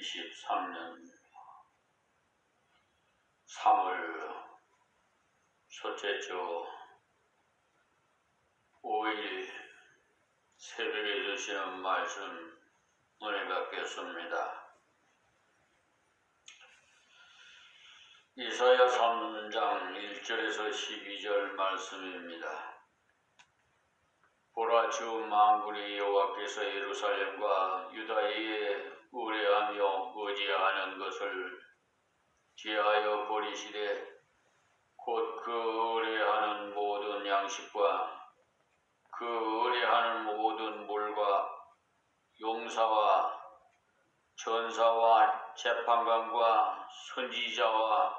2023년 3월 첫째 주 5일 새벽에 주시는 말씀 은혜 받겠습니다. 이사야 3장 1절에서 12절 말씀입니다. 보라, 주 만군의 여호와께서 예루살렘과 유다에 의뢰하며 의지하는 것을 제하여 버리시되 곧 그 의뢰하는 모든 양식과 그 의뢰하는 모든 물과 용사와 전사와 재판관과 선지자와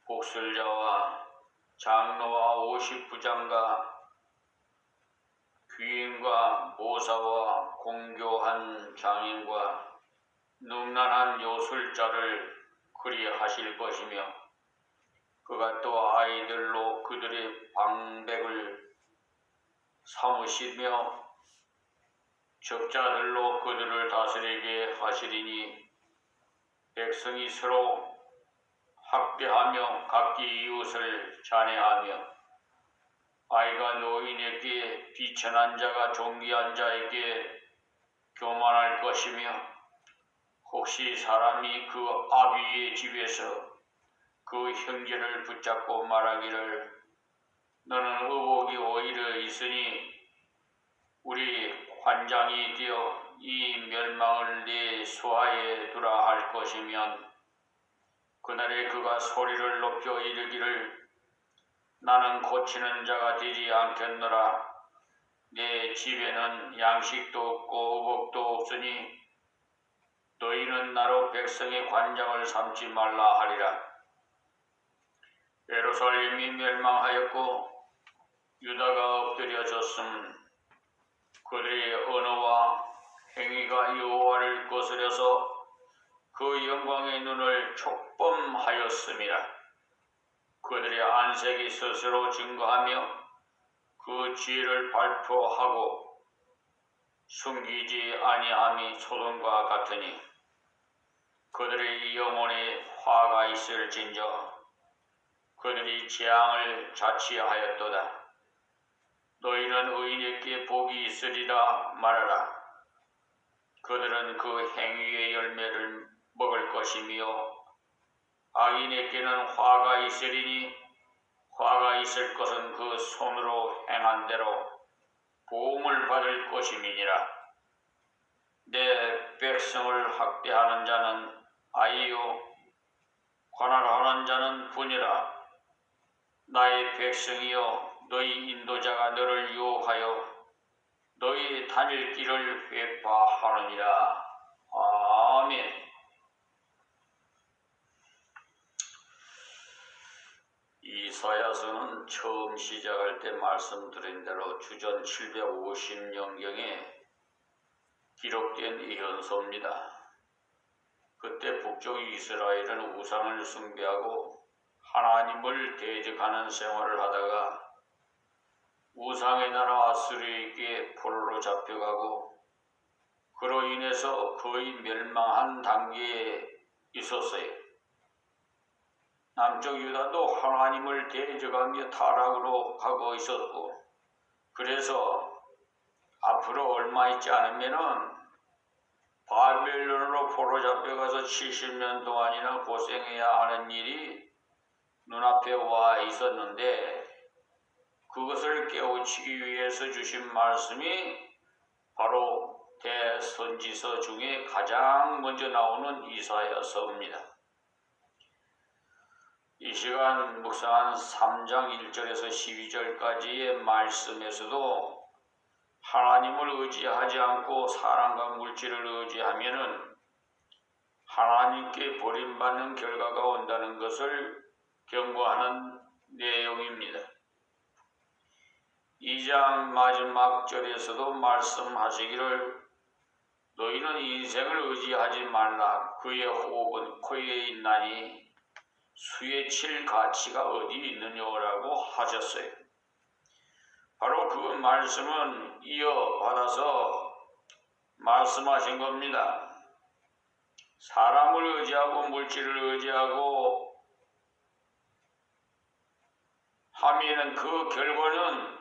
복술자와 장로와 오십부장과 귀인과 모사와 공교한 장인과 능란한 요술자를 그리하실 것이며 그가 또 아이들로 그들의 방백을 삼으시며 적자들로 그들을 다스리게 하시리니 백성이 서로 학대하며 각기 이웃을 잔해하며 아이가 노인에게 비천한 자가 존귀한 자에게 교만할 것이며 혹시 사람이 그 아비의 집에서 그 형제를 붙잡고 말하기를 너는 의복이 오히려 있으니 우리 관장이 되어 이 멸망을 네 수하에 두라 할 것이면 그날에 그가 소리를 높여 이르기를 나는 고치는 자가 되지 않겠노라. 내 집에는 양식도 없고 의복도 없으니 너희는 나로 백성의 관장을 삼지 말라 하리라. 예루살렘이 멸망하였고 유다가 엎드려졌음. 그들의 언어와 행위가 여호와를 거스려서 그 영광의 눈을 촉범하였음이라. 그들의 안색이 스스로 증거하며 그 죄를 발표하고 숨기지 아니함이 소돔과 같으니 그들의 영혼에 화가 있을진저 그들이 재앙을 자취하였도다. 너희는 의인에게 복이 있으리라 말하라. 그들은 그 행위의 열매를 먹을 것이며 악인에게는 화가 있으리니 화가 있을 것은 그 손으로 행한 대로 보응을 받을 것임이니라. 내 백성을 학대하는 자는 아이요 관할하는 자는 분이라. 나의 백성이여 너희 인도자가 너를 유혹하여 너희 다닐 길을 회파하느니라. 아멘. 이사야서는 처음 시작할 때 말씀드린 대로 주전 750년경에 기록된 예언서입니다. 그때 북쪽 이스라엘은 우상을 숭배하고 하나님을 대적하는 생활을 하다가 우상의 나라 아수르에게 포로로 잡혀가고 그로 인해서 거의 멸망한 단계에 있었어요. 남쪽 유다도 하나님을 대적하며 타락으로 가고 있었고 그래서 앞으로 얼마 있지 않으면은 바벨론으로 포로 잡혀가서 70년 동안이나 고생해야 하는 일이 눈앞에 와 있었는데 그것을 깨우치기 위해서 주신 말씀이 바로 대선지서 중에 가장 먼저 나오는 이사야서입니다. 이 시간 묵상한 3장 1절에서 12절까지의 말씀에서도 하나님을 의지하지 않고 사람과 물질을 의지하면은 하나님께 버림받는 결과가 온다는 것을 경고하는 내용입니다. 2장 마지막 절에서도 말씀하시기를 너희는 인생을 의지하지 말라. 그의 호흡은 코에 있나니 수에 칠 가치가 어디 있느냐라고 하셨어요. 바로 그 말씀은 이어받아서 말씀하신 겁니다. 사람을 의지하고 물질을 의지하고 하면은 그 결과는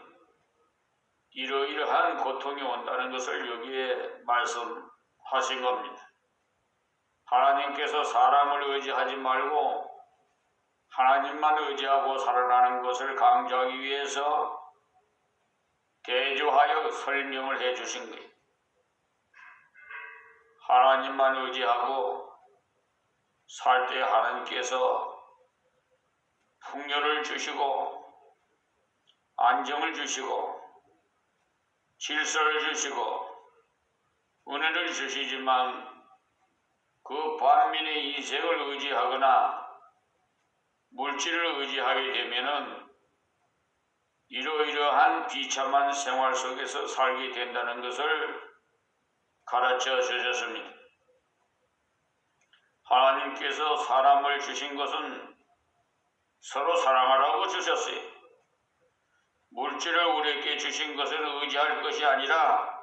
이러이러한 고통이 온다는 것을 여기에 말씀하신 겁니다. 하나님께서 사람을 의지하지 말고 하나님만 의지하고 살아가는 것을 강조하기 위해서 대조하여 설명을 해 주신 거예요. 하나님만 의지하고 살 때 하나님께서 풍요를 주시고 안정을 주시고 질서를 주시고 은혜를 주시지만 그 반면에 인생을 의지하거나 물질을 의지하게 되면은 이러이러한 비참한 생활 속에서 살게 된다는 것을 가르쳐 주셨습니다. 하나님께서 사람을 주신 것은 서로 사랑하라고 주셨어요. 물질을 우리에게 주신 것을 의지할 것이 아니라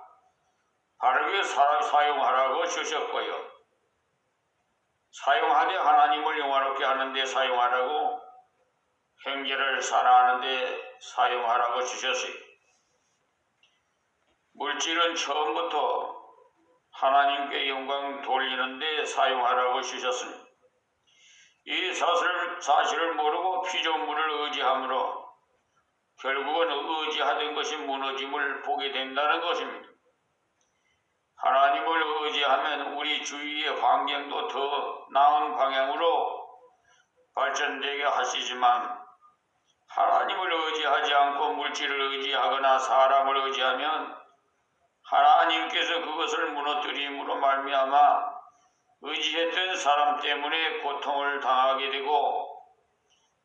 바르게 사용하라고 주셨고요. 사용하되 하나님을 영화롭게 하는데 사용하라고, 형제를 사랑하는데 사용하라고 주셨어요. 물질은 처음부터 하나님께 영광 돌리는데 사용하라고 주셨습니다. 이 사실을 모르고 피조물을 의지함으로 결국은 의지하던 것이 무너짐을 보게 된다는 것입니다. 하나님을 의지하면 우리 주위의 환경도 더 나은 방향으로 발전되게 하시지만 하나님을 의지하지 않고 물질을 의지하거나 사람을 의지하면 하나님께서 그것을 무너뜨림으로 말미암아 의지했던 사람 때문에 고통을 당하게 되고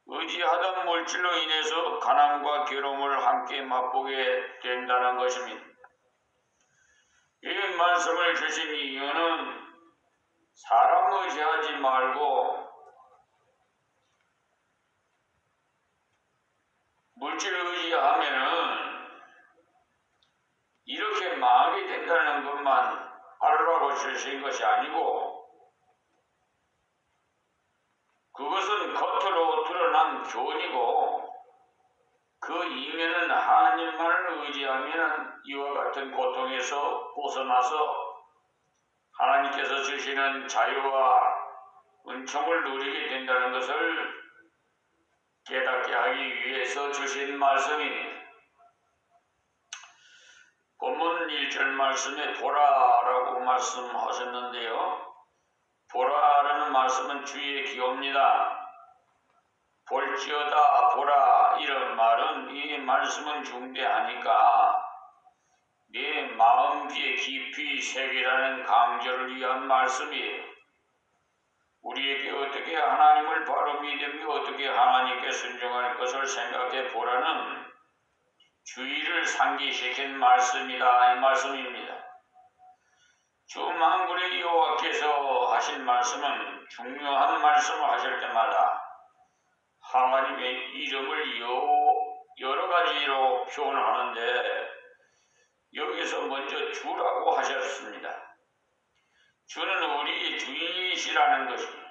의지하던 물질로 인해서 가난과 괴로움을 함께 맛보게 된다는 것입니다. 이 말씀을 주신 이유는 사람 의지하지 말고 물질을 의지하면은 이렇게 망하게 된다는 것만 알라고 주신 것이 아니고 그것은 겉으로 드러난 교훈이고 그 이면은 하나님만을 의지하면 이와 같은 고통에서 벗어나서 하나님께서 주시는 자유와 은총을 누리게 된다는 것을 깨닫게 하기 위해서 주신 말씀입니다. 본문 1절 말씀에 보라라고 말씀하셨는데요. 보라라는 말씀은 주의 기호입니다. 볼지어다 보라 이런 말은 이 말씀은 중대하니까 내 마음 귀에 깊이 새기라는 강조를 위한 말씀이에요. 우리에게 어떻게 하나님을 바로 믿으며 어떻게 하나님께 순종할 것을 생각해 보라는 주의를 상기시킨 말씀이다 이 말씀입니다. 주 만군의 여호와께서 하신 말씀은 중요한 말씀을 하실 때마다 하나님의 이름을 여러 가지로 표현하는데 여기서 먼저 주라고 하셨습니다. 주는 우리의 주인이시라는 것입니다.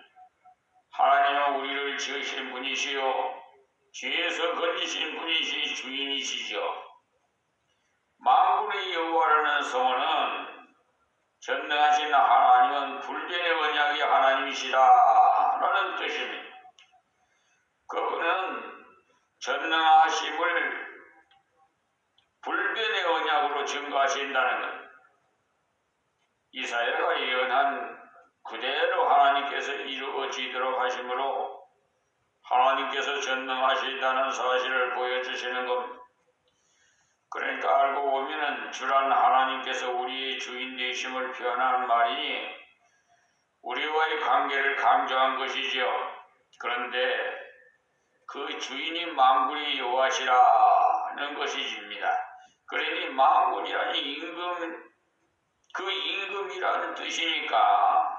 하나님은 우리를 지으신 분이시요 죄에서 건지신 분이시 주인이시죠. 만군의 여호와라는 성어는 전능하신 하나님은 불변의 언약의 하나님이시라는 뜻입니다. 그분은 전능하심을 불변의 언약으로 증거하신다는 것. 이사야가 예언한 그대로 하나님께서 이루어지도록 하심으로 하나님께서 전능하시다는 사실을 보여주시는 겁니다. 그러니까 알고 보면은 주란 하나님께서 우리의 주인 되심을 표현하는 말이니 우리와의 관계를 강조한 것이지요. 그런데 그 주인이 만군의 여호와시라는 것이집니다. 그러니 만군이라니 임금, 그 임금이라는 뜻이니까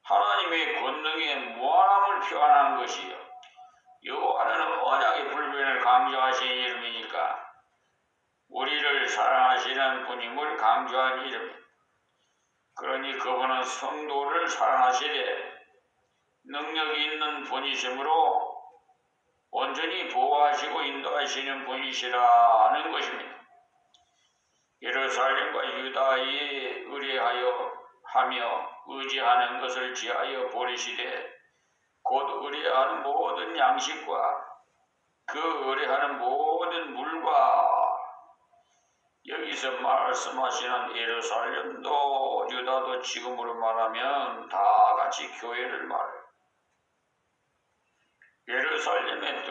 하나님의 권능의 무한함을 표현한 것이요. 여호와는 언약의 불변을 강조하신 이름이니까 우리를 사랑하시는 분임을 강조한 이름입니다. 그러니 그분은 성도를 사랑하시되 능력이 있는 분이시므로 온전히 보호하시고 인도하시는 분이시라는 것입니다. 예루살렘과 유다에 의뢰하여 의지하는 것을 지하여 버리시되 곧 의뢰하는 모든 양식과 그 의뢰하는 모든 물과 여기서 말씀하시는 예루살렘도 유다도 지금으로 말하면 다 같이 교회를 말해요. 예루살렘의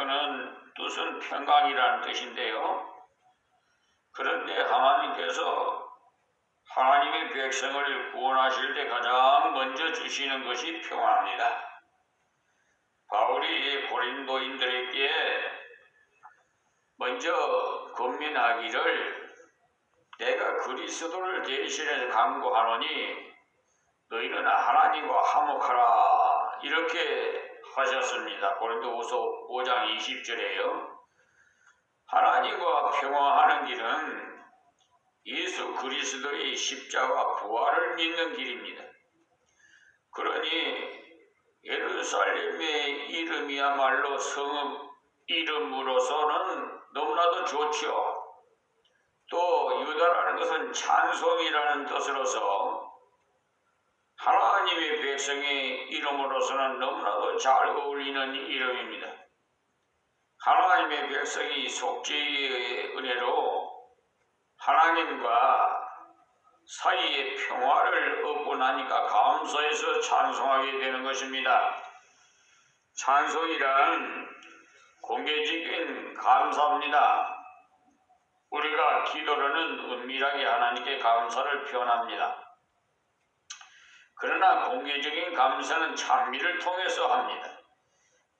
뜻은 평강이라는 뜻인데요. 그런데 하나님께서 하나님의 백성을 구원하실 때 가장 먼저 주시는 것이 평안입니다. 바울이 고린도인들에게 먼저 권면하기를 내가 그리스도를 대신해서 간구하노니 너희는 하나님과 화목하라 이렇게 하셨습니다. 고린도후서 5장 20절에요. 하나님과 평화하는 길은 예수 그리스도의 십자가 부활을 믿는 길입니다. 그러니 예루살렘의 이름이야말로 성읍 이름으로서는 너무나도 좋죠. 또 유다라는 것은 찬송이라는 뜻으로서 하나님의 백성의 이름으로서는 너무나도 잘 어울리는 이름입니다. 하나님의 백성이 속죄의 은혜로 하나님과 사이의 평화를 얻고 나니까 감사해서 찬송하게 되는 것입니다. 찬송이란 공개적인 감사입니다. 우리가 기도로는 은밀하게 하나님께 감사를 표현합니다. 그러나 공개적인 감사는 찬미를 통해서 합니다.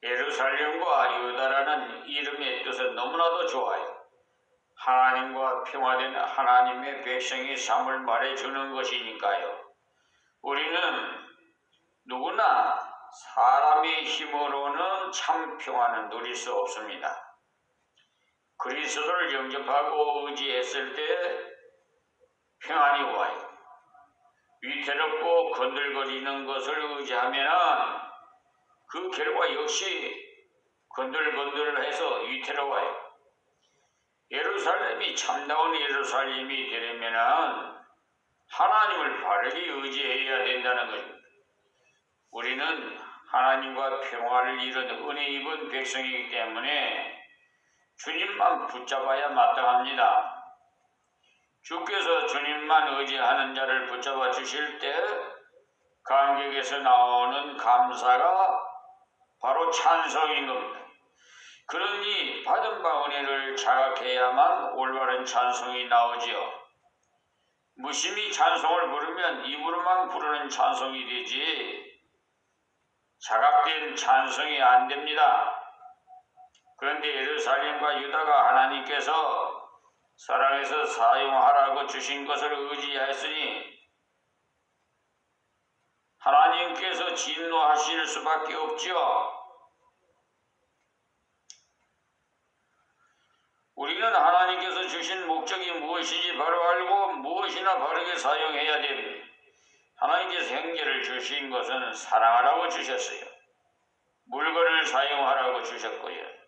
예루살렘과 유다라는 이름의 뜻은 너무나도 좋아요. 하나님과 평화된 하나님의 백성의 삶을 말해주는 것이니까요. 우리는 누구나 사람의 힘으로는 참 평화는 누릴 수 없습니다. 그리스도를 영접하고 의지했을 때 평안이 와요. 위태롭고 건들거리는 것을 의지하면 그 결과 역시 건들건들해서 위태로워요. 예루살렘이 참다운 예루살렘이 되려면 하나님을 바르게 의지해야 된다는 것입니다. 우리는 하나님과 평화를 이룬 은혜 입은 백성이기 때문에 주님만 붙잡아야 마땅합니다. 주께서 주님만 의지하는 자를 붙잡아 주실 때 감격에서 나오는 감사가 바로 찬송인 겁니다. 그러니 받은 바 은혜를 자각해야만 올바른 찬송이 나오지요. 무심히 찬송을 부르면 입으로만 부르는 찬송이 되지 자각된 찬송이 안 됩니다. 그런데 예루살렘과 유다가 하나님께서 사랑해서 사용하라고 주신 것을 의지하였으니 하나님께서 진노하실 수밖에 없지요. 우리는 하나님께서 주신 목적이 무엇인지 바로 알고 무엇이나 바르게 사용해야 됩니다. 하나님께서 형제를 주신 것은 사랑하라고 주셨어요. 물건을 사용하라고 주셨고요.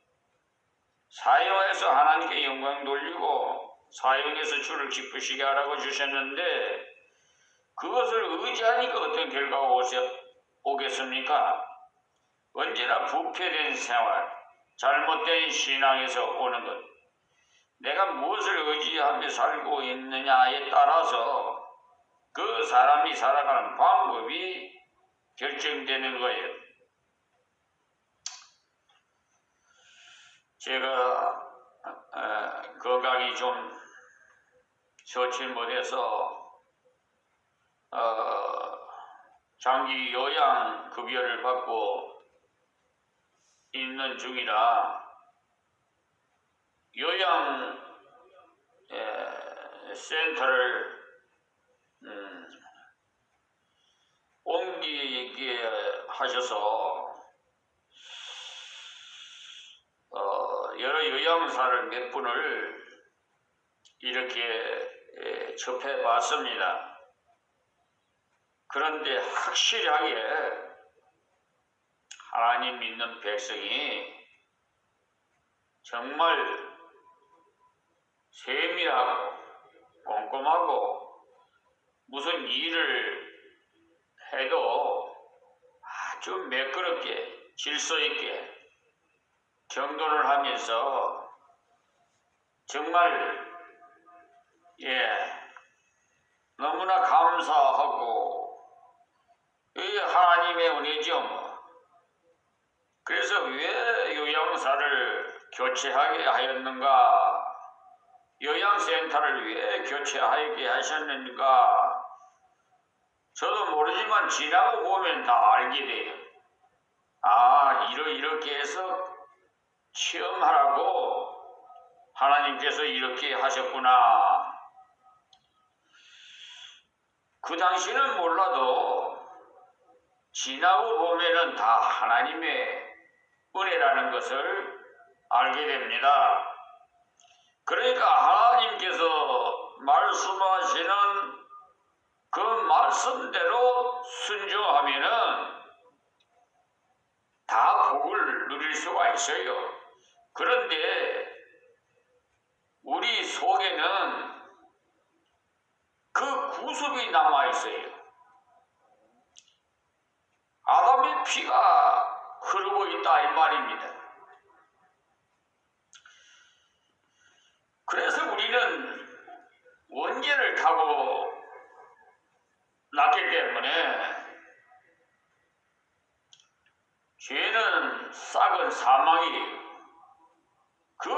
사용해서 하나님께 영광 돌리고 사용해서 주를 기쁘시게 하라고 주셨는데 그것을 의지하니까 어떤 결과가 오겠습니까? 언제나 부패된 생활, 잘못된 신앙에서 오는 것. 내가 무엇을 의지하며 살고 있느냐에 따라서 그 사람이 살아가는 방법이 결정되는 거예요. 제가 건강이 좀 좋지 못해서 장기 요양급여를 받고 있는 중이라 요양 센터를 옮기게 하셔서 여러 요양사를 몇 분을 이렇게 접해 봤습니다. 그런데 확실하게 하나님 믿는 백성이 정말 세밀하고 꼼꼼하고 무슨 일을 해도 아주 매끄럽게 질서 있게 경도를 하면서 정말 너무나 감사하고 이 하나님의 은혜죠 뭐. 그래서 왜 요양사를 교체하게 하였는가? 요양센터를 왜 교체하게 하셨는가? 저도 모르지만 지나고 보면 다 알게 돼요. 아, 이렇게 해서 체험하라고 하나님께서 이렇게 하셨구나. 그 당시는 몰라도 지나고 보면은 다 하나님의 은혜라는 것을 알게 됩니다. 그러니까 하나님께서 말씀하시는 그 말씀대로 순종하면은 다 복을 누릴 수가 있어요. 그런데 우리 속에는 그 구습이 남아 있어요. 아담의 피가 흐르고 있다 이 말입니다. 그래서 우리는 원죄를 타고 났기 때문에 죄는 싹은 사망이 그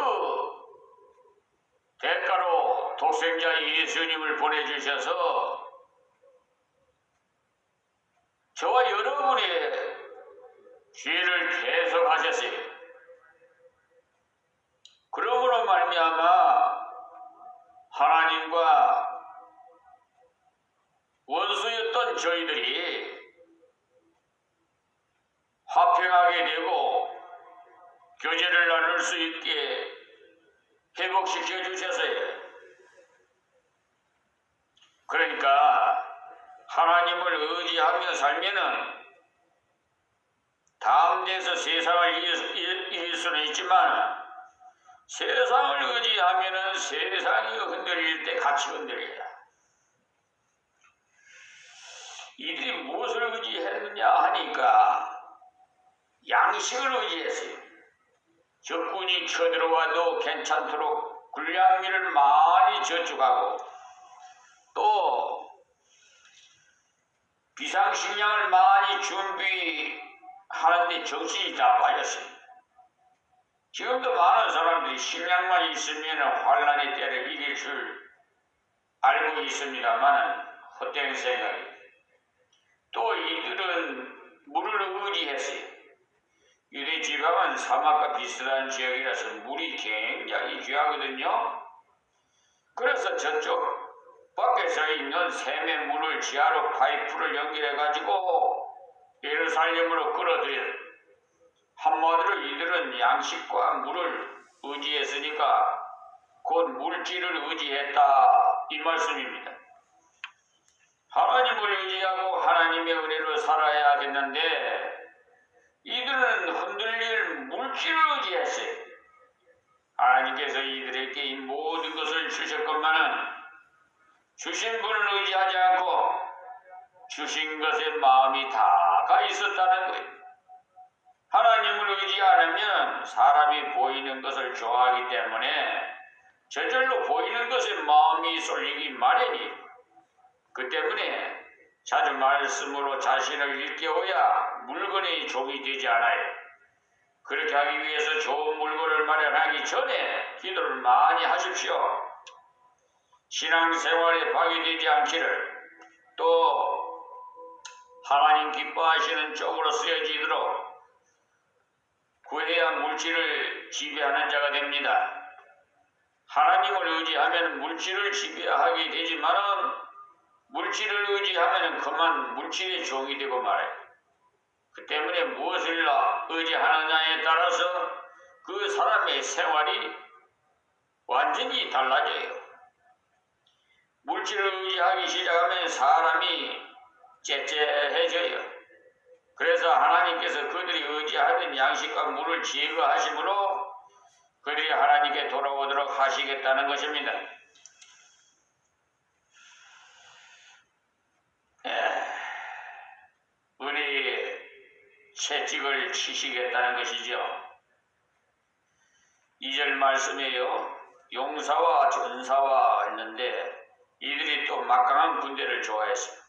대가로 독생자 예수님을 보내주셔서 저와 여러분의 죄를 대속하셨어요. 그러므로 말미암아 하나님과 원수였던 저희들이 화평하게 되고 교제를 나눌 수 있게 회복시켜 주셨어요. 그러니까 하나님을 의지하며 살면은 다음대에서 세상을 이길 수는 있지만 세상을 의지하면은 세상이 흔들릴 때 같이 흔들려요. 이들이 무엇을 의지했느냐 하니까 양식을 의지했어요. 적군이 쳐들어와도 괜찮도록 군량미를 많이 저축하고 또 비상식량을 많이 준비하는데 정신이 다 빠졌어요. 지금도 많은 사람들이 식량만 있으면 환란의 때를 이길 줄 알고 있습니다만 헛된 생각이. 또 이들은 물을 의지했어요. 유대 지방은 사막과 비슷한 지역이라서 물이 굉장히 귀하거든요. 그래서 저쪽 밖에서 있는 샘의 물을 지하로 파이프를 연결해가지고 예루살렘으로 끌어들여요. 한마디로 이들은 양식과 물을 의지했으니까 곧 물질을 의지했다 이 말씀입니다. 하나님을 의지하고 하나님의 은혜로 살아야 됐는데 이들은 흔들릴 물질을 의지했어요. 하나님께서 이들에게 이 모든 것을 주셨건만은 주신 분을 의지하지 않고 주신 것에 마음이 다가 있었다는 거예요. 하나님을 의지 않으면 사람이 보이는 것을 좋아하기 때문에 저절로 보이는 것에 마음이 쏠리기 마련이에요. 그 때문에 자주 말씀으로 자신을 일깨워야 물건의 종이 되지 않아요. 그렇게 하기 위해서 좋은 물건을 마련하기 전에 기도를 많이 하십시오. 신앙생활에 방해되지 않기를, 또 하나님 기뻐하시는 쪽으로 쓰여지도록 구해야 물질을 지배하는 자가 됩니다. 하나님을 의지하면 물질을 지배하게 되지만은 물질을 의지하면 그만 물질의 종이 되고 말아요. 그 때문에 무엇을 의지하느냐에 따라서 그 사람의 생활이 완전히 달라져요. 물질을 의지하기 시작하면 사람이 째째해져요. 그래서 하나님께서 그들이 의지하던 양식과 물을 제거하심으로 그들이 하나님께 돌아오도록 하시겠다는 것입니다. 은혜의 채찍을 치시겠다는 것이죠. 2절 말씀에요. 용사와 전사와 했는데 이들이 또 막강한 군대를 좋아했어요.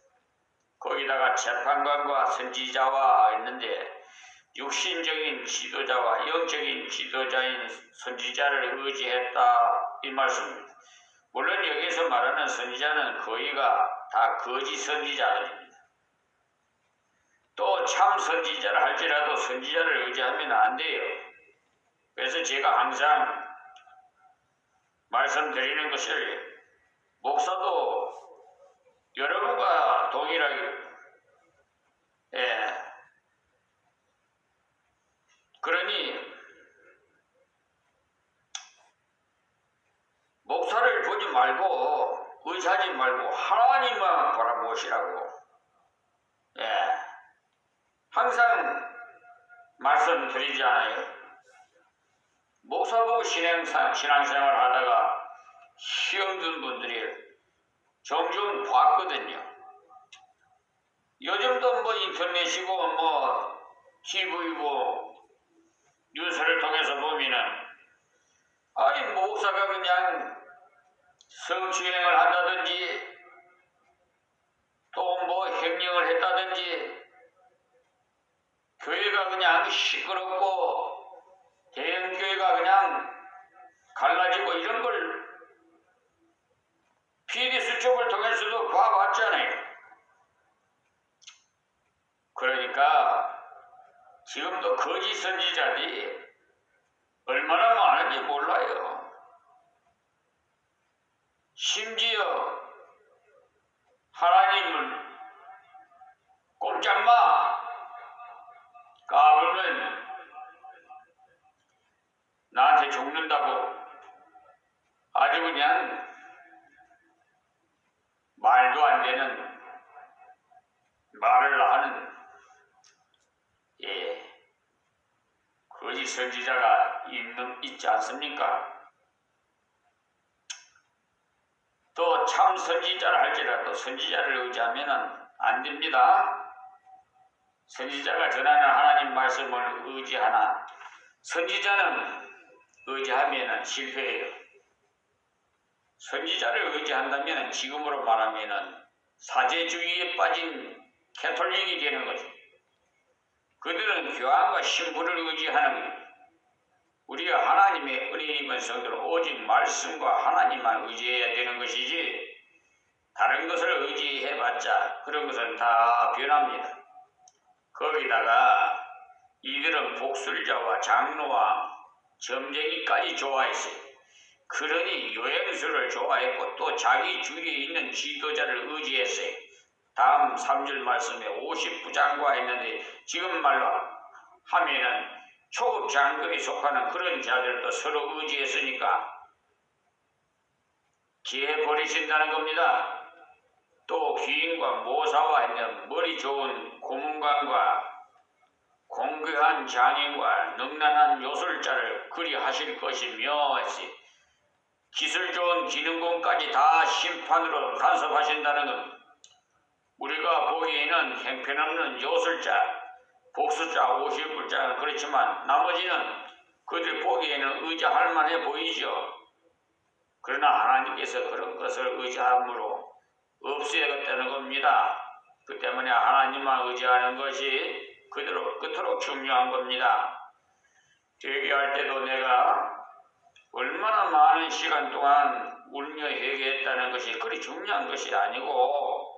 거기다가 재판관과 선지자와 했는데 육신적인 지도자와 영적인 지도자인 선지자를 의지했다 이 말씀입니다. 물론 여기서 말하는 선지자는 거의가 다 거짓 선지자들입니다. 또 참 선지자를 할지라도 선지자를 의지하면 안 돼요. 그래서 제가 항상 말씀드리는 것을 목사도 여러분과 동일하게 그러니 목사를 보지 말고 의지하지 말고 하나님만 바라보시라고 항상 말씀드리지 않아요? 목사 보고 신앙생활 하다가 시험 든 분들이 종종 봤거든요. 요즘도 뭐 인터넷이고 뭐 TV고 뉴스를 통해서 보면은 아니 목사가 그냥 성추행을 한다든지 또 뭐 횡령을 했다든지 교회가 그냥 시끄럽고 대형교회가 그냥 갈라지고 이런 걸 PD 수첩을 통해서도 봐봤잖아요. 그러니까 지금도 거짓 선지자들이 얼마나 많은지 몰라요. 심지어 하나님을 꼼짝마 까불면 나한테 죽는다고 아주 그냥 말도 안 되는 말을 하는 거짓 선지자가 있지 않습니까? 또 참 선지자를 할지라도 선지자를 의지하면 안 됩니다. 선지자가 전하는 하나님 말씀을 의지하나 선지자는 의지하면 실패해요. 선지자를 의지한다면 지금으로 말하면 사제주의에 빠진 캐톨릭이 되는 거죠. 그들은 교황과 신부를 의지하는 거예요. 우리가 하나님의 은혜 입은 성도는 오직 말씀과 하나님만 의지해야 되는 것이지 다른 것을 의지해봤자 그런 것은 다 변합니다. 거기다가 이들은 복술자와 장로와 점쟁이까지 좋아했어요. 그러니 요행수를 좋아했고 또 자기 주위에 있는 지도자를 의지했어요. 다음 3절 말씀에 50부장과 했는데 지금 말로 하면은 초급 장교에 속하는 그런 자들도 서로 의지했으니까 기회 버리신다는 겁니다. 또 귀인과 모사와 했는 머리 좋은 고문관과 공교한 장인과 능란한 요술자를 그리하실 것이며 기술 좋은 기능공까지 다 심판으로 간섭하신다는 것. 우리가 보기에는 형편없는 요술자, 복수자, 50불자는 그렇지만 나머지는 그들 보기에는 의지할 만해 보이죠. 그러나 하나님께서 그런 것을 의지함으로 없애야겠다는 겁니다. 그 때문에 하나님만 의지하는 것이 그토록 중요한 겁니다. 회개할 때도 내가 얼마나 많은 시간 동안 울며 회개했다는 것이 그리 중요한 것이 아니고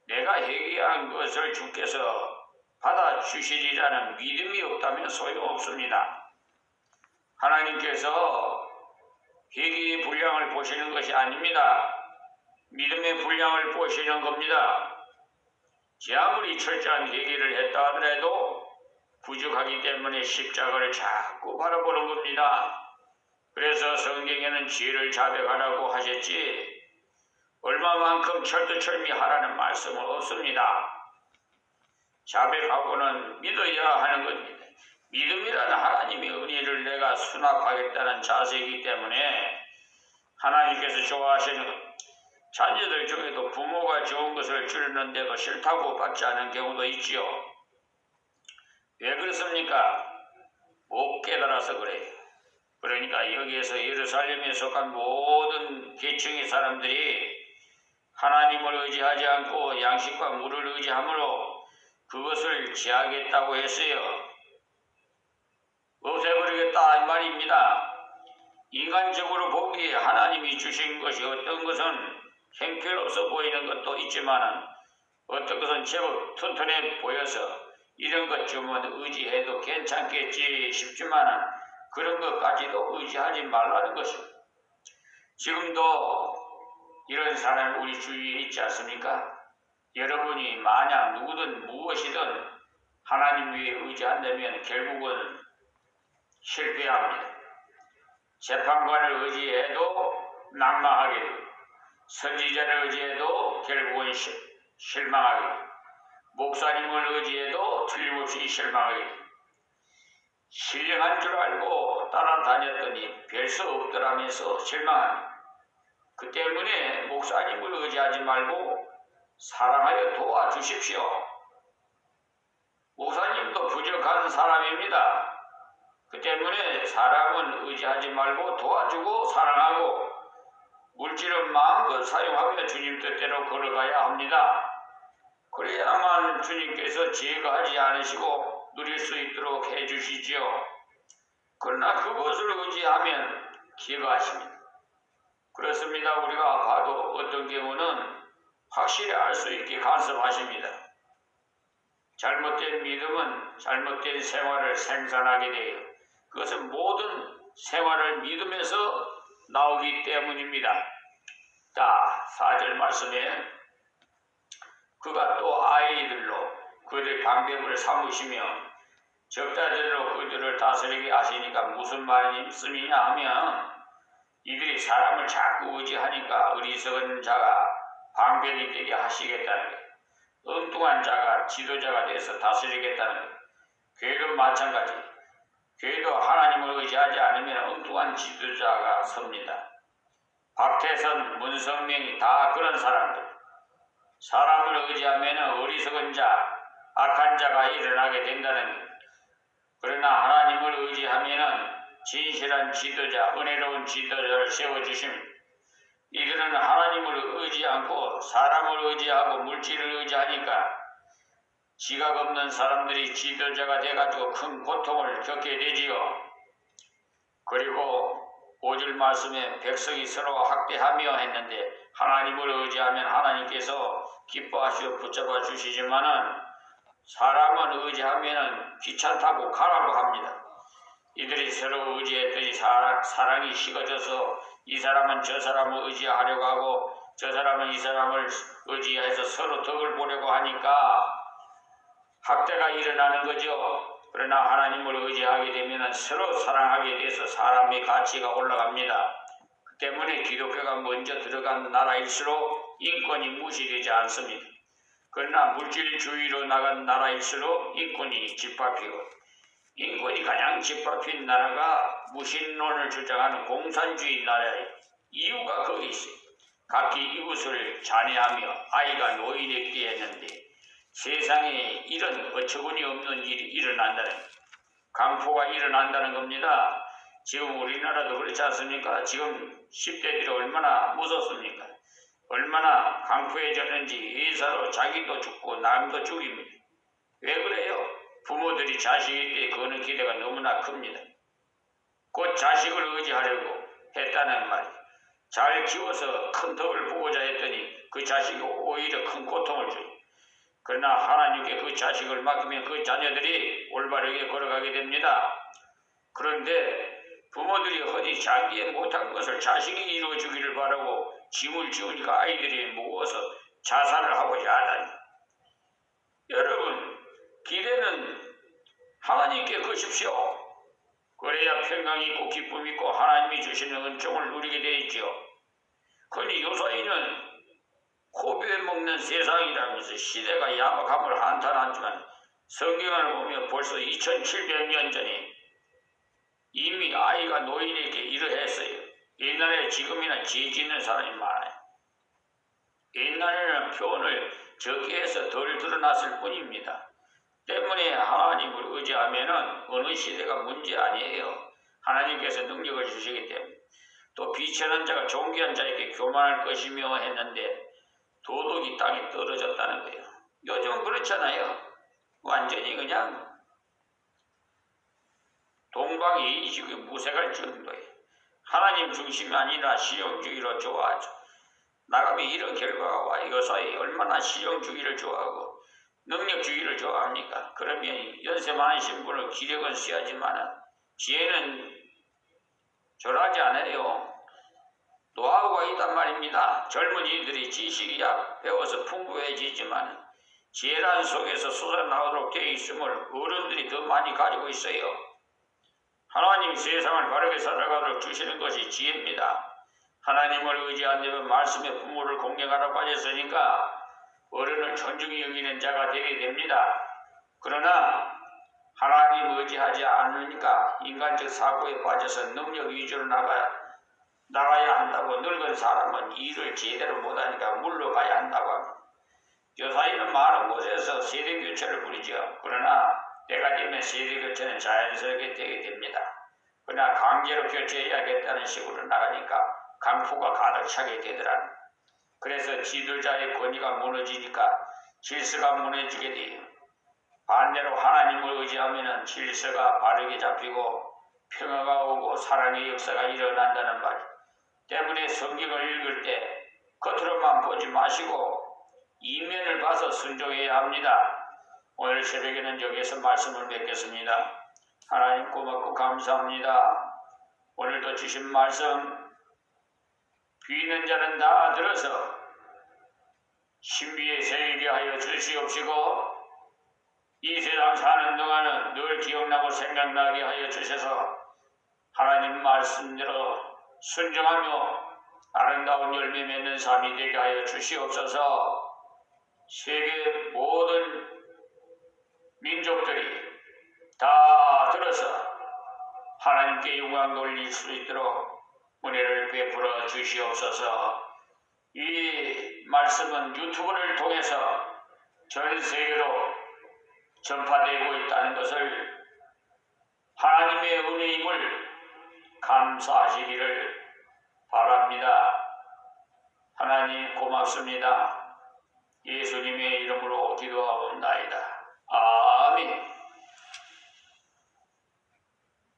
내가 회개한 것을 주께서 받아주시리라는 믿음이 없다면 소용없습니다. 하나님께서 회개의 분량을 보시는 것이 아닙니다. 믿음의 분량을 보시는 겁니다. 제 아무리 철저한 회개를 했다 하더라도 부족하기 때문에 십자가를 자꾸 바라보는 겁니다. 그래서 성경에는 죄를 자백하라고 하셨지 얼마만큼 철두철미하라는 말씀은 없습니다. 자백하고는 믿어야 하는 겁니다. 믿음이란 하나님의 은혜를 내가 수납하겠다는 자세이기 때문에 하나님께서 좋아하시는 자녀들 중에도 부모가 좋은 것을 주려는데도 싫다고 받지 않은 경우도 있지요. 왜 그렇습니까? 못 깨달아서 그래요. 그러니까 여기에서 예루살렘에 속한 모든 계층의 사람들이 하나님을 의지하지 않고 양식과 물을 의지함으로 그것을 지하겠다고 했어요. 없애버리겠다 이 말입니다. 인간적으로 보기에 하나님이 주신 것이 어떤 것은 형편없어 보이는 것도 있지만 어떤 것은 제법 튼튼해 보여서 이런 것쯤은 의지해도 괜찮겠지 싶지만 그런 것까지도 의지하지 말라는 것입니다. 지금도 이런 사람이 우리 주위에 있지 않습니까? 여러분이 만약 누구든 무엇이든 하나님 위에 의지한다면 결국은 실패합니다. 재판관을 의지해도 낙망하게 되고 선지자를 의지해도 결국은 실망하게 되고 목사님을 의지해도 틀림없이 실망하게 되고 신령한 줄 알고 따라다녔더니 별 수 없더라면서 실망합니다. 그 때문에 목사님을 의지하지 말고 사랑하여 도와주십시오. 목사님도 부족한 사람입니다. 그 때문에 사람은 의지하지 말고 도와주고 사랑하고 물질은 마음껏 사용하며 주님 뜻대로 걸어가야 합니다. 그래야만 주님께서 제거하지 않으시고 누릴 수 있도록 해주시지요. 그러나 그것을 의지하면 제거하십니다. 그렇습니다. 우리가 봐도 어떤 경우는 확실히 알 수 있게 간섭하십니다. 잘못된 믿음은 잘못된 생활을 생산하게 돼요. 그것은 모든 생활을 믿으면서 나오기 때문입니다. 자, 4절 말씀에 그가 또 아이들로 그들의 방백을 삼으시며 적자들로 그들을 다스리게 하시니까 무슨 말씀이냐 하면 이들이 사람을 자꾸 의지하니까 어리석은 자가 방백이 되게 하시겠다는 거예요. 엉뚱한 자가 지도자가 돼서 다스리겠다는 거예요. 교회도 마찬가지. 교회도 하나님을 의지하지 않으면 엉뚱한 지도자가 섭니다. 박태선, 문성명이 다 그런 사람들. 사람을 의지하면 어리석은 자, 악한 자가 일어나게 된다는 거예요. 그러나 하나님을 의지하면 진실한 지도자, 은혜로운 지도자를 세워주십니다. 이들은 하나님을 의지 않고 사람을 의지하고 물질을 의지하니까 지각 없는 사람들이 지도자가 돼가지고 큰 고통을 겪게 되지요. 그리고 5절 말씀에 백성이 서로 학대하며 했는데 하나님을 의지하면 하나님께서 기뻐하시어 붙잡아 주시지만은 사람은 의지하면 귀찮다고 가라고 합니다. 이들이 서로 의지했더니 사랑이 식어져서 이 사람은 저 사람을 의지하려고 하고 저 사람은 이 사람을 의지해서 서로 덕을 보려고 하니까 학대가 일어나는 거죠. 그러나 하나님을 의지하게 되면 서로 사랑하게 돼서 사람의 가치가 올라갑니다. 그 때문에 기독교가 먼저 들어간 나라일수록 인권이 무시되지 않습니다. 그러나 물질주의로 나간 나라일수록 인권이 짓밟히고 인권이 가장 짓밟힌 나라가 무신론을 주장하는 공산주의 나라예요. 이유가 거기 있어요. 각기 이웃을 잔해하며 아이가 노인했게 했는데 세상에 이런 어처구니 없는 일이 일어난다는 거예요. 강포가 일어난다는 겁니다. 지금 우리나라도 그렇지 않습니까? 지금 10대들이 얼마나 무섭습니까? 얼마나 강포해졌는지 예사로 자기도 죽고 남도 죽입니다. 왜 그래요? 부모들이 자식에게 거는 기대가 너무나 큽니다. 곧 자식을 의지하려고 했다는 말이에요. 잘 키워서 큰 덕을 보고자 했더니 그 자식이 오히려 큰 고통을 줘요. 그러나 하나님께 그 자식을 맡기면 그 자녀들이 올바르게 걸어가게 됩니다. 그런데 부모들이 허니 자기의 못한 것을 자식이 이루어주기를 바라고 짐을 지우니까 아이들이 무거워서 자살을 하고자 하다니. 여러분, 기대는 하나님께 거십시오. 그래야 평강이 있고 기쁨이 있고 하나님이 주시는 은총을 누리게 되어 있죠. 그러니 요사이는 코비에 먹는 세상이라면서 시대가 야박함을 한탄하지만 성경을 보면 벌써 2700년 전에 이미 아이가 노인에게 이러했어요. 옛날에 지금이나 죄 짓는 사람이 많아요. 옛날에는 표현을 적게 해서 덜 드러났을 뿐입니다. 때문에 하나님을 의지하면은 어느 시대가 문제 아니에요. 하나님께서 능력을 주시기 때문에. 또 비천한 자가 존귀한 자에게 교만할 것이며 했는데 도덕이 땅에 떨어졌다는 거예요. 요즘은 그렇잖아요. 완전히 그냥 동방예의지국에 무색할 정도예요. 하나님 중심이 아니라 실용주의로 좋아하죠. 나가면 이런 결과가 와. 요사이 얼마나 실용주의를 좋아하고 능력주의를 좋아합니까? 그러면 연세 많으신 분은 기력은 써야지만 지혜는 절하지 않아요. 노하우가 있단 말입니다. 젊은이들이 지식이야 배워서 풍부해지지만 지혜란 속에서 솟아나오도록 되어 있음을 어른들이 더 많이 가지고 있어요. 하나님 세상을 바르게 살아가도록 주시는 것이 지혜입니다. 하나님을 의지한다면 말씀의 부모를 공경하라고 하셨으니까 어른을 존중히 여기는 자가 되게 됩니다. 그러나 하나님 의지하지 않으니까 인간적 사고에 빠져서 능력 위주로 나가야 한다고 늙은 사람은 일을 제대로 못하니까 물러가야 한다고 합니다. 요사이는 많은 곳에서 세대교체를 부리죠. 그러나 때가 되면 세대교체는 자연스럽게 되게 됩니다. 그러나 강제로 교체해야겠다는 식으로 나가니까 강포가 가득 차게 되더라는. 그래서 지도자의 권위가 무너지니까 질서가 무너지게 돼요. 반대로 하나님을 의지하면 질서가 바르게 잡히고 평화가 오고 사랑의 역사가 일어난다는 말 때문에 성경을 읽을 때 겉으로만 보지 마시고 이면을 봐서 순종해야 합니다. 오늘 새벽에는 여기에서 말씀을 맺겠습니다. 하나님 고맙고 감사합니다. 오늘도 주신 말씀 귀 있는 자는 다 들어서 신비에 새기게 하여 주시옵시고 이 세상 사는 동안은 늘 기억나고 생각나게 하여 주셔서 하나님 말씀대로 순종하며 아름다운 열매 맺는 삶이 되게 하여 주시옵소서. 세계 모든 민족들이 다 들어서 하나님께 영광 돌릴 수 있도록 은혜를 베풀어 주시옵소서. 이 말씀은 유튜브를 통해서 전 세계로 전파되고 있다는 것을 하나님의 은혜임을 감사하시기를 바랍니다. 하나님 고맙습니다. 예수님의 이름으로 기도하옵나이다. 아멘.